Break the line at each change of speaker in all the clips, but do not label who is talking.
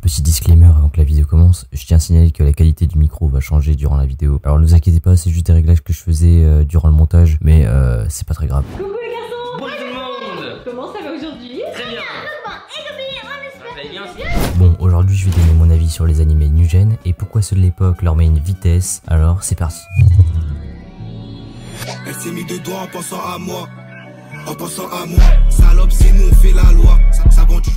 Petit disclaimer avant que la vidéo commence, je tiens à signaler que la qualité du micro va changer durant la vidéo. Alors ne vous inquiétez pas, c'est juste des réglages que je faisais durant le montage, mais c'est pas très grave.
Coucou les garçons!
Bonjour tout le monde!
Comment ça va aujourd'hui?
Très bien!
Bon, aujourd'hui je vais donner mon avis sur les animés New Gen et pourquoi ceux de l'époque leur met une vitesse. Alors c'est parti.
Elle s'est mis deux doigts en pensant à moi. En pensant à moi. Salope, c'est nous, on fait la loi. Ça vend du...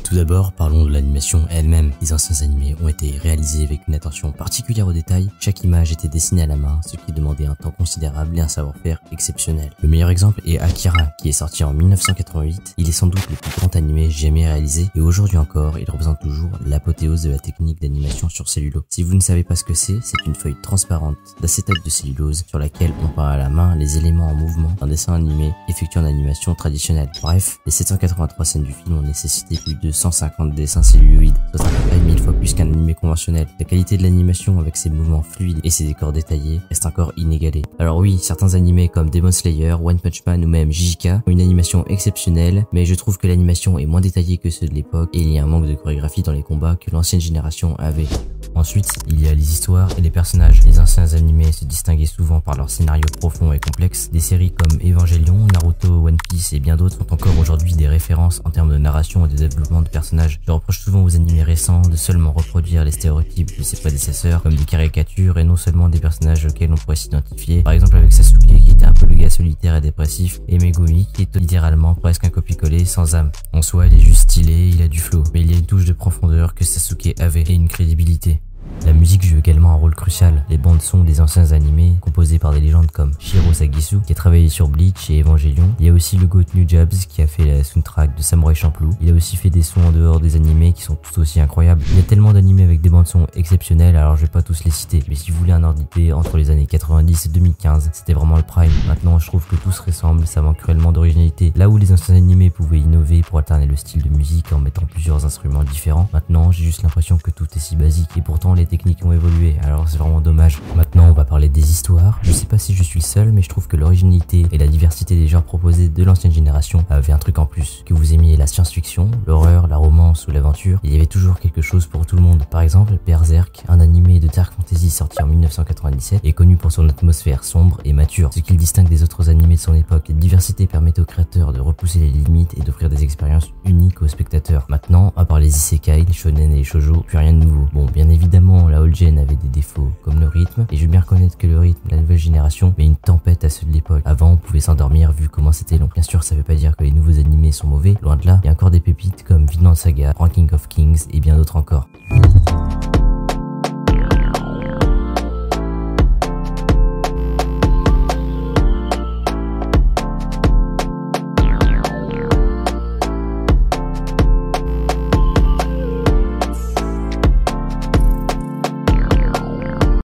Tout d'abord, parlons de l'animation elle-même. Les anciens animés ont été réalisés avec une attention particulière aux détails. Chaque image était dessinée à la main, ce qui demandait un temps considérable et un savoir-faire exceptionnel. Le meilleur exemple est Akira, qui est sorti en 1988. Il est sans doute le plus grand animé jamais réalisé, et aujourd'hui encore, il représente toujours l'apothéose de la technique d'animation sur cellulose. Si vous ne savez pas ce que c'est une feuille transparente d'acétate de cellulose sur laquelle on peint à la main les éléments en mouvement d'un dessin animé effectué en animation traditionnelle. Bref, les 783 scènes du film ont nécessité plus de 150 dessins celluloïdes, soit à peu près 1000 fois plus qu'un animé conventionnel. La qualité de l'animation avec ses mouvements fluides et ses décors détaillés reste encore inégalée. Alors oui, certains animés comme Demon Slayer, One Punch Man ou même JJK ont une animation exceptionnelle, mais je trouve que l'animation est moins détaillée que ceux de l'époque et il y a un manque de chorégraphie dans les combats que l'ancienne génération avait. Ensuite, il y a les histoires et les personnages. Les anciens animés se distinguaient souvent par leurs scénarios profonds et complexes. Des séries comme Evangelion, Naruto, One Piece et bien d'autres sont encore aujourd'hui des références en termes de narration et de développement de personnages. Je reproche souvent aux animés récents de seulement reproduire les stéréotypes de ses prédécesseurs comme des caricatures et non seulement des personnages auxquels on pourrait s'identifier. Par exemple avec Sasuke qui était un peu le gars solitaire et dépressif, et Megumi qui est littéralement presque un copier-coller sans âme. En soi, il est juste stylé, il a du flow, mais il y a une touche de profondeur que Sasuke avait et une crédibilité. La musique joue également un rôle crucial. Les bandes son des anciens animés, composées par des légendes comme Shiro Sagisu, qui a travaillé sur Bleach et Evangelion. Il y a aussi le GOAT Nujabes, qui a fait la soundtrack de Samurai Champloo. Il a aussi fait des sons en dehors des animés qui sont tout aussi incroyables. Il y a tellement d'animés avec des bandes son exceptionnelles, alors je vais pas tous les citer. Mais si vous voulez un ordre d'idée, entre les années 90 et 2015, c'était vraiment le prime. Maintenant, je trouve que tout se ressemble, ça manque cruellement d'originalité. Là où les anciens animés pouvaient innover pour alterner le style de musique en mettant plusieurs instruments différents, maintenant j'ai juste l'impression que tout est si basique et pourtant les techniques ont évolué, alors c'est vraiment dommage. Maintenant on va parler des histoires. Je sais pas si je suis le seul, mais je trouve que l'originalité et la diversité des genres proposés de l'ancienne génération avaient un truc en plus. Que vous aimiez la science-fiction, l'horreur, la romance ou l'aventure, il y avait toujours quelque chose pour tout le monde. Par exemple, Berserk, un animé de dark fantasy sorti en 1997, est connu pour son atmosphère sombre et mature, ce qui le distingue des autres animés de son époque. Cette diversité permettait aux créateurs de repousser les limites et d'offrir des expériences uniques aux spectateurs. Maintenant, à part les isekai, les shonen et les shoujo, plus rien de nouveau. Bon, bien évidemment, la old gen avait des défauts comme le rythme, et je veux bien reconnaître que le rythme de la nouvelle génération met une tempête à ceux de l'époque. Avant, on pouvait s'endormir vu comment c'était long. Bien sûr, ça veut pas dire que les nouveaux animés sont mauvais, loin de là. Il y a encore des pépites comme Vinland Saga, Ranking of Kings et bien d'autres encore.